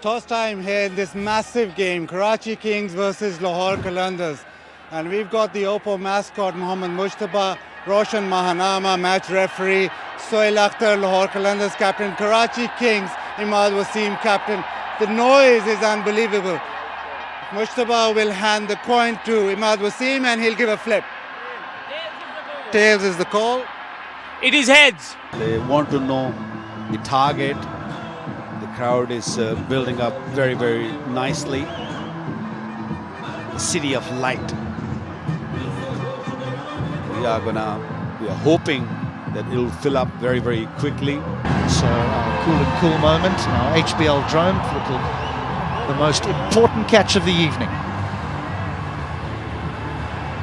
First time here in this massive game, Karachi Kings versus Lahore Qalanders. And we've got the Oppo mascot, Mohammad Mujtaba, Roshan Mahanama, match referee, Sohail Akhtar, Lahore Qalanders captain, Karachi Kings, Imad Wasim captain. The noise is unbelievable. Mujtaba will hand the coin to Imad Wasim and he'll give a flip. Tails is the call. It is heads. They want to know the target. The crowd is building up very, very nicely. The city of light. We are hoping that it'll fill up very, very quickly. So our cool and cool moment, our HBL drone, the most important catch of the evening,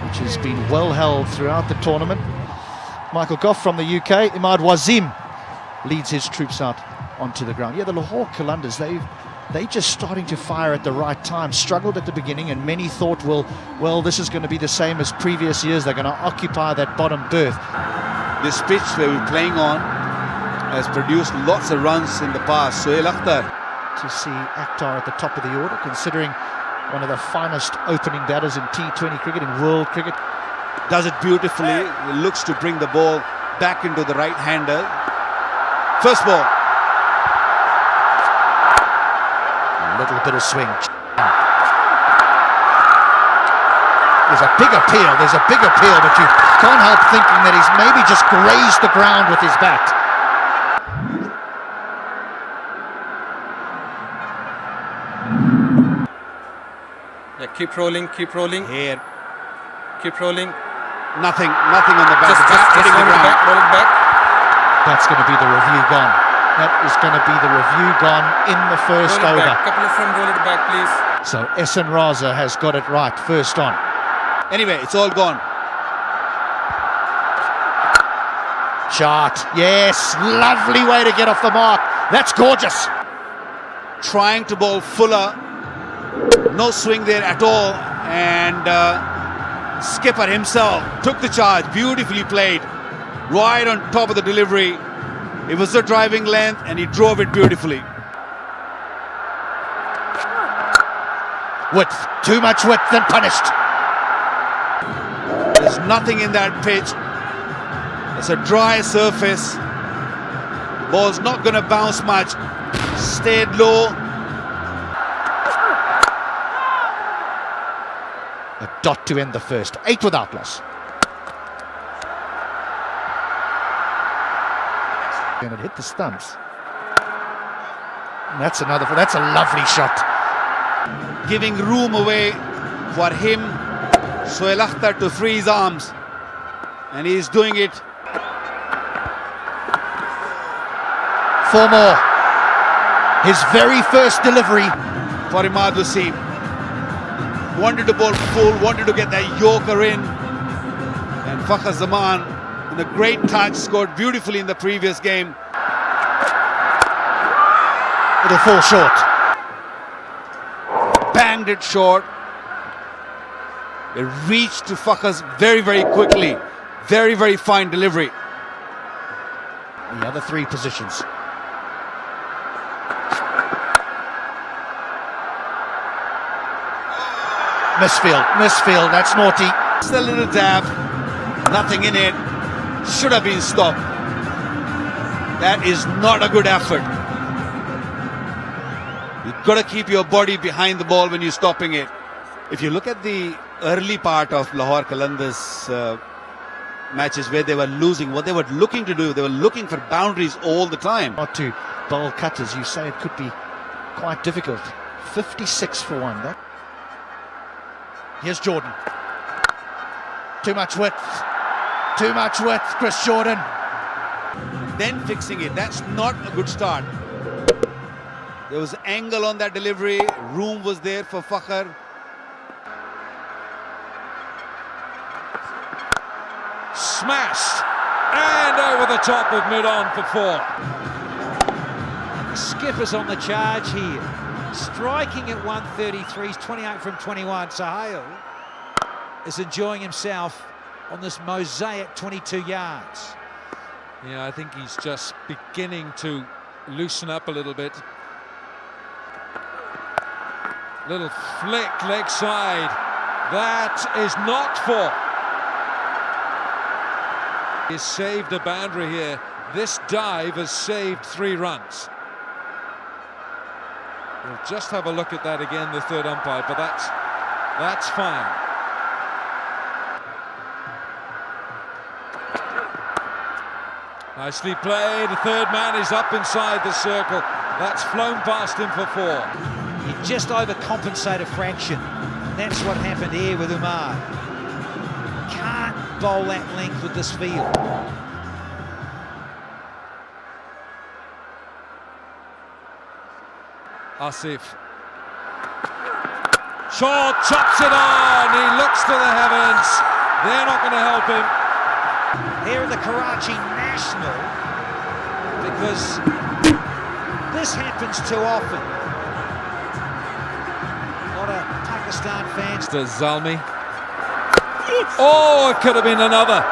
which has been well held throughout the tournament. Michael Goff from the UK, Imad Wasim leads his troops out onto the ground. Yeah, the Lahore Qalanders, they just starting to fire at the right time. Struggled at the beginning, and many thought, well, this is going to be the same as previous years. They're going to occupy that bottom berth. This pitch that we're playing on has produced lots of runs in the past. Sohail Akhtar. To see Akhtar at the top of the order, considering one of the finest opening batters in T20 cricket, in world cricket. Does it beautifully. He looks to bring the ball back into the right-hander. First ball. A little bit of swing. There's a big appeal, but you can't help thinking that he's maybe just grazed the ground with his bat. Yeah, keep rolling. Here. Keep rolling. Nothing on the back. Just hitting the ground. roll it back. That's going to be the review gone. That is going to be the review gone in the first Roll it over. back. Couple of from roll it back, please. So Ehsan Raza has got it right, first on. Anyway, it's all gone. Shot, yes, lovely way to get off the mark. That's gorgeous. Trying to bowl fuller. No swing there at all. And skipper himself took the charge. Beautifully played. Right on top of the delivery. It was the driving length and he drove it beautifully. Width, too much width and punished. There's nothing in that pitch. It's a dry surface. Ball's not going to bounce much. Stayed low. A dot to end the first, 8 without loss. And it hit the stumps. And that's a lovely shot. Giving room away for him, Sohail Akhtar, to free his arms. And he's doing it. 4 more. His very first delivery. For Imad Wasim. Wanted to bowl full, wanted to get that yorker in. And Fakhar Zaman, in a great touch, scored beautifully in the previous game. It'll fall short. Banged it short. It reached to Fakhar's very, very quickly. Very, very fine delivery. The other 3 positions. Misfield, that's naughty. Just a little dab, nothing in it. Should have been stopped. That is not a good effort. You've got to keep your body behind the ball when you're stopping it. If you look at the early part of Lahore Qalanders matches where they were losing, what they were looking to do, they were looking for boundaries all the time. Not to bowl cutters, you say it could be quite difficult. 56 for 1. Here's Jordan. Too much width, Chris Jordan. Then fixing it, that's not a good start. There was angle on that delivery, room was there for Fakhar. Smashed and over the top of mid-on for 4. Skipper's on the charge here, striking at 133, he's 28 from 21. Sohail is enjoying himself on this mosaic 22 yards. Yeah, I think he's just beginning to loosen up a little bit. Little flick leg side. That is not for. He's saved a boundary here. This dive has saved 3 runs. We'll just have a look at that again, the third umpire, but that's fine. Nicely played. The third man is up inside the circle. That's flown past him for 4. You just overcompensate a fraction. That's what happened here with Umar. Can't bowl that length with this field. Asif. Shaw chops it on. He looks to the heavens. They're not going to help him. Here at the Karachi National, because this happens too often. A lot of Pakistan fans. To Zalmi. Oh, it could have been another.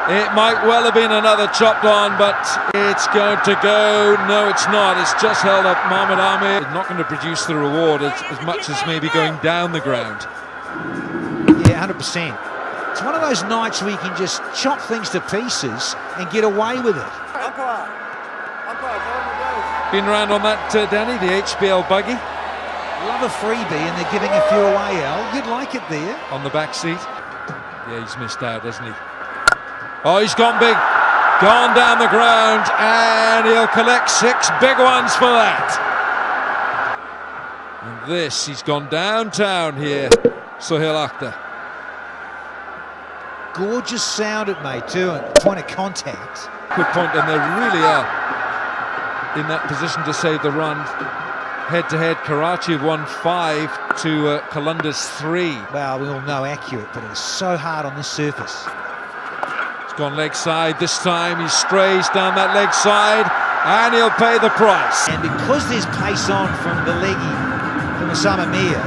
It might well have been another chopped on, but it's going to go. No, it's not. It's just held up. Mohammad Amir is not going to produce the reward as much as maybe going down the ground. Yeah, 100%. It's one of those nights where you can just chop things to pieces and get away with it. Been around on that, Danny, the HBL buggy. Love a freebie and they're giving a few away, Al. You'd like it there. On the back seat. Yeah, he's missed out, hasn't he? Oh, he's gone big. Gone down the ground, and he'll collect 6 big ones for that. And this, he's gone downtown here, Sohail Akhtar. Gorgeous sound it made too, and point of contact. Good point, and they really are in that position to save the run. Head-to-head, Karachi have won 5 to qalanders 3. Well, we all know accurate, but it's so hard on this surface. It's gone leg side this time. He strays down that leg side, and he'll pay the price. And because there's pace on from the leggy, from Osama Mir,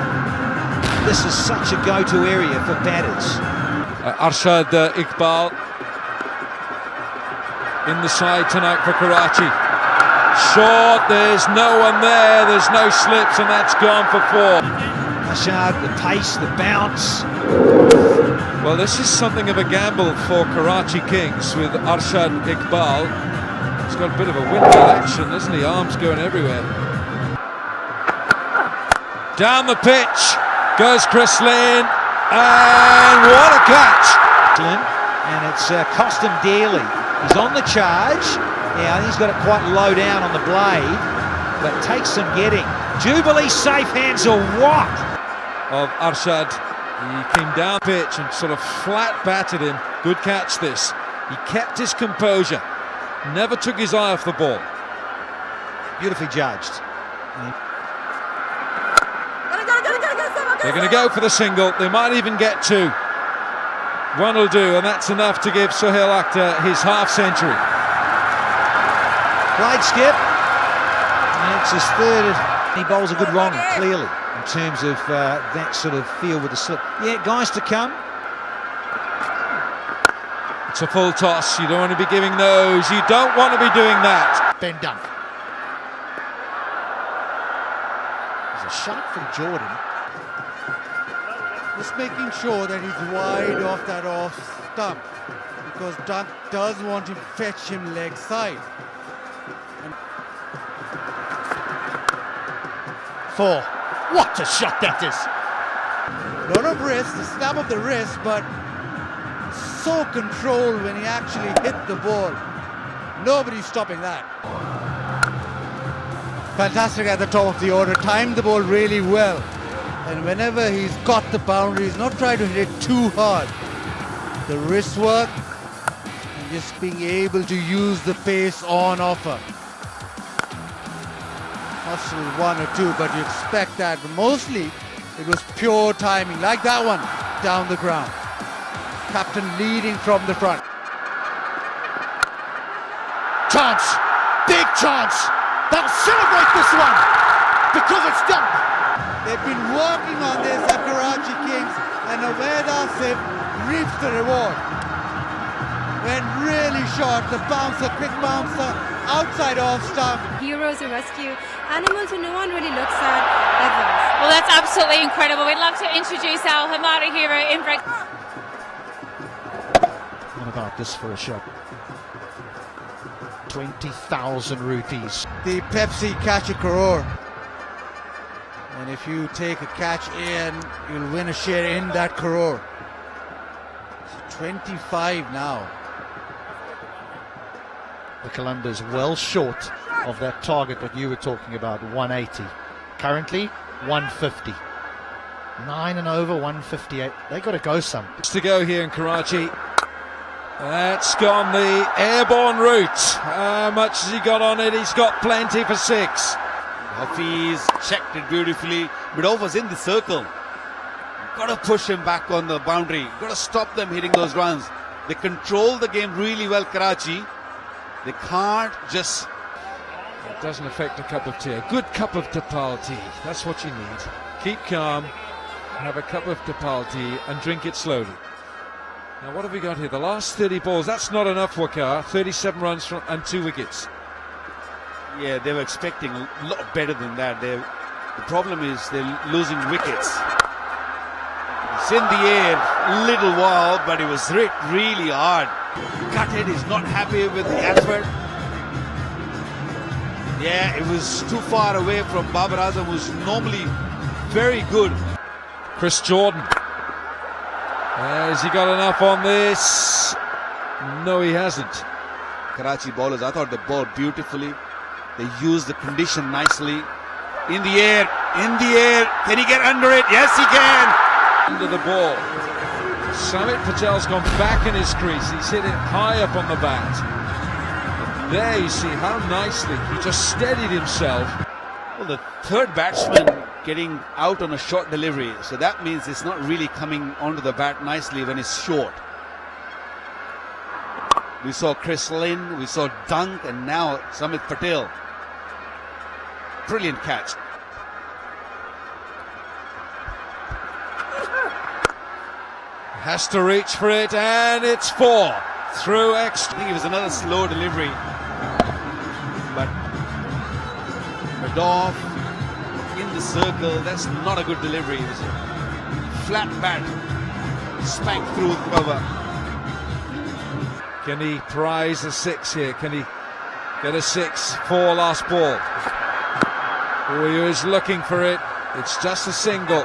this is such a go-to area for batters. Arshad Iqbal in the side tonight for Karachi. Short, there's no one there, there's no slips, and that's gone for 4. Arshad, the pace, the bounce. Well, this is something of a gamble for Karachi Kings with Arshad Iqbal. He's got a bit of a windmill action, isn't he? Arms going everywhere. Down the pitch goes Chris Lane, and what a catch! And it's cost him dearly. He's on the charge. Yeah, he's got it quite low down on the blade, but takes some getting. Jubilee safe hands or what? Of Arshad. He came down pitch and sort of flat batted him. Good catch this. He kept his composure. Never took his eye off the ball. Beautifully judged. They're going to go for the single. They might even get 2. 1 will do, and that's enough to give Sohail Akhtar his half-century. Played skip. And it's his 3rd. He bowls a good wrong, clearly, in terms of that sort of feel with the slip. Yeah, guys to come. It's a full toss. You don't want to be giving those. You don't want to be doing that. Ben Dunk. There's a shot from Jordan. Just making sure that he's wide off that off stump, because Dunk does want to fetch him leg side. 4. What a shot that is! Lot of wrist, the snap of the wrist, but so controlled when he actually hit the ball. Nobody's stopping that. Fantastic at the top of the order, timed the ball really well. And whenever he's got the boundary, he's not trying to hit it too hard. The wrist work and just being able to use the pace on offer. Possibly 1 or 2, but you expect that. But mostly it was pure timing, like that one, down the ground. Captain leading from the front. Chance! Big chance! They'll celebrate this one! Because it's done! They've been working on this at Karachi Kings, and Ubaid Asif reaps the reward. Went really short, the bouncer, quick bouncer, outside off stump. Heroes who rescue animals who no one really looks at ever. Well, that's That's absolutely incredible. We'd love to introduce our Hamada hero in What about this for a shot? 20,000 rupees. The Pepsi catch a crore. And if you take a catch in, you'll win a share in that crore. 25 now. The Qalanders well short of that target that you were talking about, 180. Currently, 150. 9 and over, 158. They got to go some. To go here in Karachi. That's gone the airborne route. How much has he got on it? He's got plenty for 6. Hafiz checked it beautifully. Midov was in the circle. Got to push him back on the boundary. Got to stop them hitting those runs. They control the game really well, Karachi. They can't just... It doesn't affect a cup of tea. A good cup of tapal tea. That's what you need. Keep calm, have a cup of tapal tea and drink it slowly. Now what have we got here? The last 30 balls. That's not enough, Waqar. 37 runs and 2 wickets. Yeah, they were expecting a lot better than that. The problem is they're losing wickets. It's in the air a little while, but it was hit really hard. Gutted is not happy with the effort. Yeah, it was too far away from Babar Azam, who's normally very good. Chris Jordan. Has he got enough on this? No, he hasn't. Karachi bowlers, I thought they bowled beautifully. They used the condition nicely. In the air, can he get under it? Yes, he can. Under the ball. Samit Patel's gone back in his crease. He's hit it high up on the bat. And there you see how nicely he just steadied himself. Well, the third batsman getting out on a short delivery. So that means it's not really coming onto the bat nicely when it's short. We saw Chris Lynn, we saw Dunk, and now Samit Patel. Brilliant catch. Has to reach for it, and it's 4 through extra. I think it was another slow delivery, but Midov in the circle, that's not a good delivery. It was a flat bat, spanked through the cover. Can he prize a 6 here? Can he get a 6 for last ball? Oh, he is looking for it. It's just a single.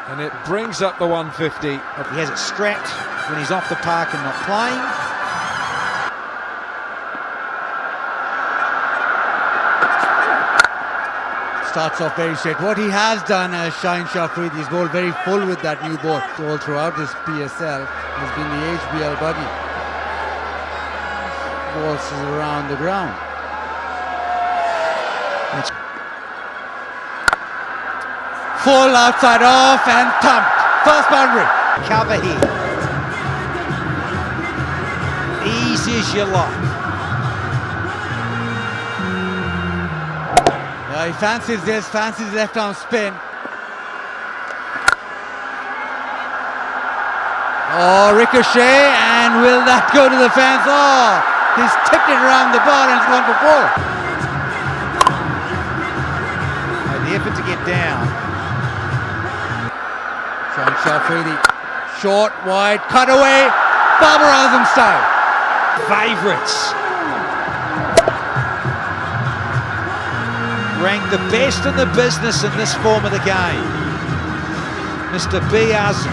And it brings up the 150. He has it strapped when he's off the park and not playing. Starts off very straight. What he has done as Shaheen Shafreed, he's bowled very full with that new ball. All throughout this PSL has been the HBL buggy. Balls around the ground. Full outside off and thumped. First boundary. Cover here. Easy as you like. He fancies this, fancies left arm spin. Oh, ricochet, and will that go to the fence? Oh, he's tipped it around the ball and it's gone for 4. The effort to get down. Shaheen Shafreedi, short, wide, cut away, Babar Azam style. Favourites. Ranked the best in the business in this form of the game. Mr. B. Azam.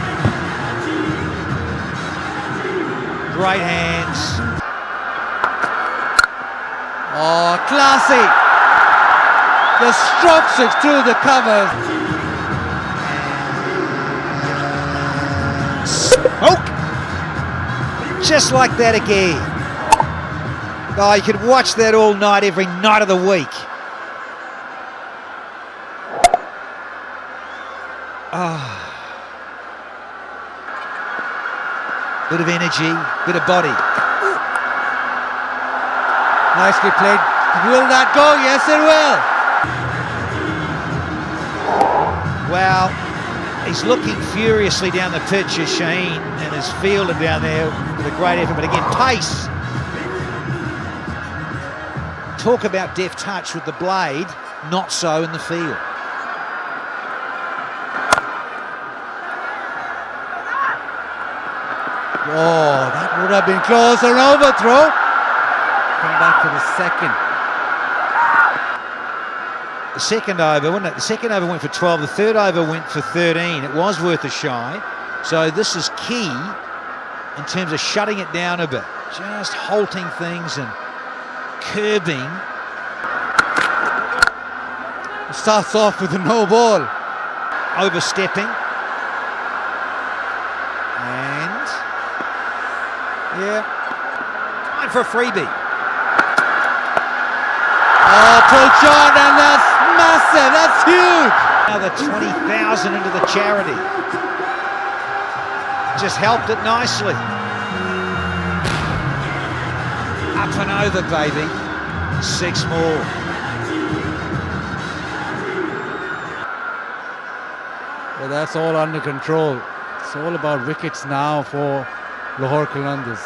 Great hands. Oh, classy. The strokes it through the covers. Smoke! Just like that again. Oh, you could watch that all night, every night of the week. Bit of energy, bit of body. Nicely played. Will that go? Yes, it will. Well, he's looking furiously down the pitch as Shaheen and his fielder down there with a great effort, but again, pace. Talk about deft touch with the blade, not so in the field. Oh, that would have been close. An overthrow. Come back to the second. The second over, wasn't it? The second over went for 12. The third over went for 13. It was worth a shy. So this is key in terms of shutting it down a bit. Just halting things and curbing. It starts off with a no ball. Overstepping. And yeah, time for a freebie. Oh, pull shot, and that's massive. That's huge. Another 20,000 into the charity. Just helped it nicely. Up and over, baby. 6 more. Well, that's all under control. It's all about wickets now for Lahore Qalandars.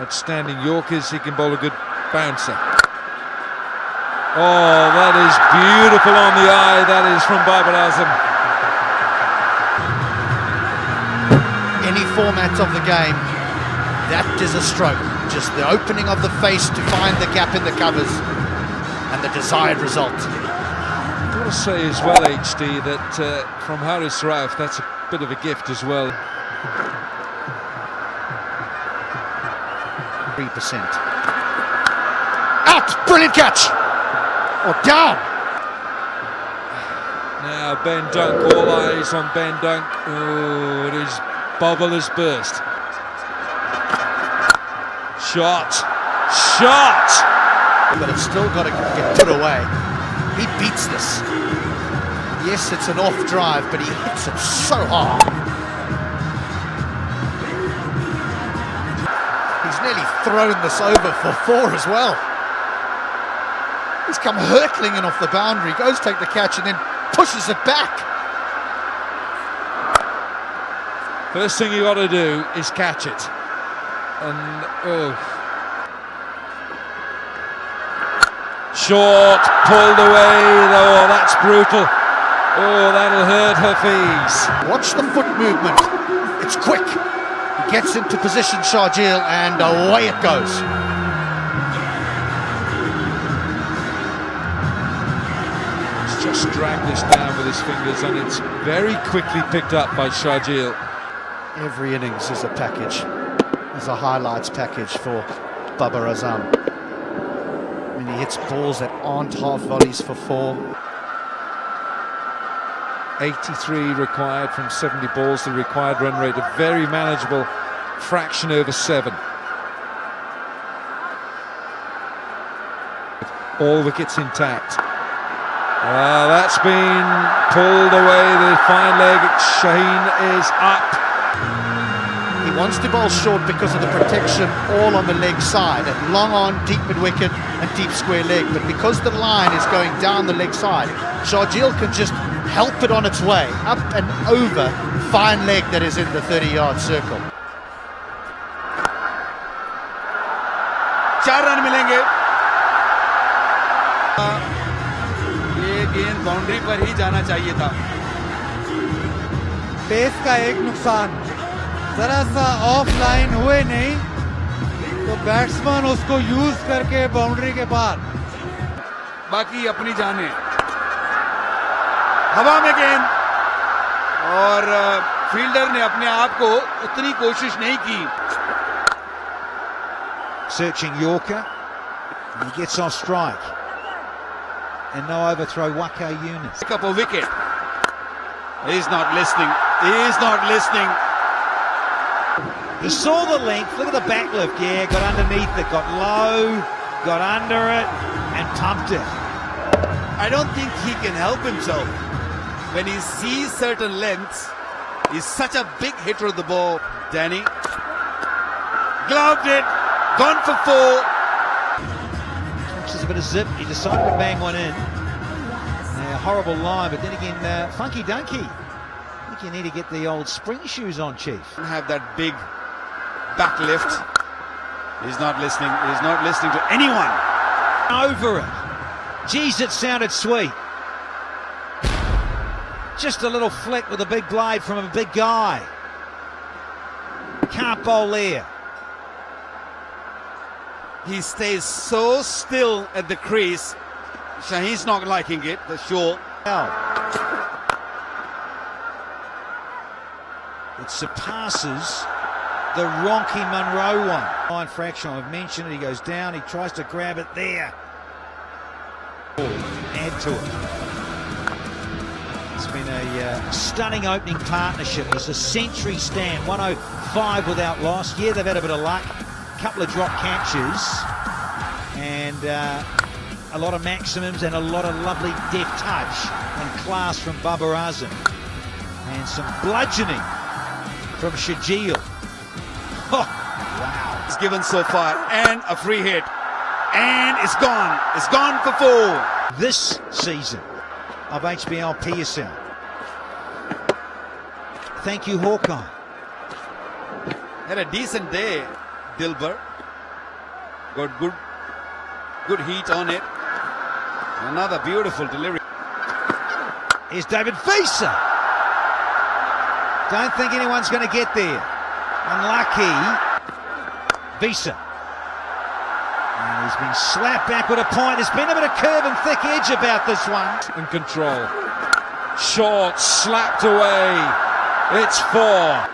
Outstanding Yorkers. He can bowl a good bouncer. Oh, that is beautiful on the eye. That is from Babar Azam. Any format of the game, that is a stroke. Just the opening of the face to find the gap in the covers and the desired result. I've got to say as well, HD, that from Haris Rauf, that's a bit of a gift as well. 3%. Out! Brilliant catch! Or down! Now Ben Dunk, all eyes on Ben Dunk. Oh, his bubble has burst. Shot! Shot! But it's still got to get put away. He beats this. Yes, it's an off drive, but he hits it so hard. He's nearly thrown this over for 4 as well. He's come hurtling in off the boundary, goes to take the catch and then pushes it back. First thing you got to do is catch it. And oh, short, pulled away. Oh, that's brutal. Oh, that'll hurt Hafiz. Watch the foot movement. It's quick. He gets into position, Sharjeel, and away it goes. He's just dragged this down with his fingers, and it's very quickly picked up by Sharjeel. Every innings is a package. Is a highlights package for Babar Azam. I mean, he hits balls that aren't half volleys for 4. 83 required from 70 balls, the required run rate, a very manageable fraction over 7. All wickets intact. That's been pulled away, the fine leg. Shaheen is up. He wants to bowl short because of the protection all on the leg side, and long on, deep mid-wicket and deep square leg. But because the line is going down the leg side, Sharjeel can just help it on its way, up and over fine leg that is in the 30-yard circle. 4 run मिलेंगे. ये गेंद boundary पर ही जाना चाहिए था. Pace का एक नुकसान, जरा सा ऑफलाइन हुए नहीं तो बैट्समैन उसको यूज करके बाउंड्री के पार. बाकी अपनी जाने. हवा में गेंद और फील्डर ने अपने आप को उतनी कोशिश नहीं की. Searching Yorker, and he gets off strike. And no overthrow, Waqar Yunus. Pick up a wicket. He's not listening. He's not listening. He saw the length, look at the back lift, yeah, got underneath it, got low, got under it, and pumped it. I don't think he can help himself. When he sees certain lengths, he's such a big hitter of the ball. Danny gloved it, gone for 4. There's a bit of zip, he decided to bang one in. A horrible line, but then again, funky donkey. I think you need to get the old spring shoes on, Chief. Have that big back lift. He's not listening. He's not listening to anyone. Over it. Geez, it sounded sweet. Just a little flick with a big blade from a big guy. Can't bowl there. He stays so still at the crease. Shaheen's not liking it, for sure. It surpasses the Ronky Munro one. Line fraction, I've mentioned it. He goes down, he tries to grab it there. Add to it. It's been a stunning opening partnership. It's a century stand, 105 without loss. Yeah, they've had a bit of luck. A couple of drop catches and a lot of maximums and a lot of lovely deft touch and class from Babar Azam. And some bludgeoning from Shajil. Oh, wow. It's given so far, and a free hit. And it's gone. It's gone for 4. This season of HBL PSL. Thank you, Hawkeye. Had a decent day, Dilbar. Got good heat on it. Another beautiful delivery. Here's David Visa. Don't think anyone's going to get there. Unlucky. Visa. And he's been slapped back with a point. There's been a bit of curve and thick edge about this one. In control. Short, slapped away. It's 4.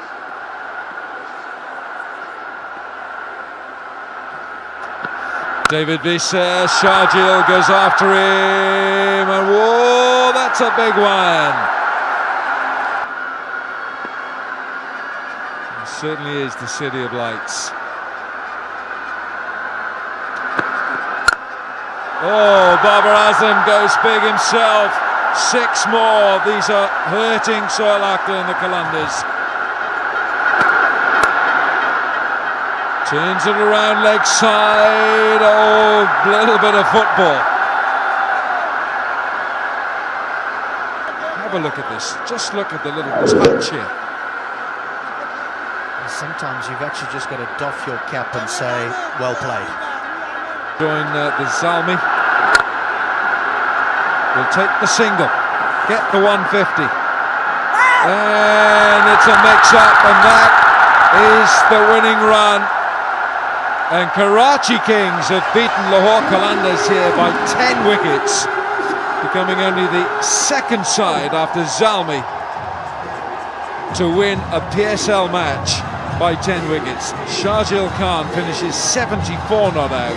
David Visa, Shajil goes after him, and whoa, that's a big one. It certainly is the City of Lights. Oh, Babar Azam goes big himself. 6 more. These are hurting Sohail Akhtar and the Qalandars. Turns it around leg side. Oh, little bit of football. Have a look at this. Just look at the little touch here. Sometimes you've actually just got to doff your cap and say, well played. Join the Zalmi. Will take the single. Get the 150. And it's a mix-up, and that is the winning run. And Karachi Kings have beaten Lahore Qalandars here by 10 wickets, becoming only the second side after Zalmi to win a PSL match by 10 wickets. Shahjil Khan finishes 74 not out.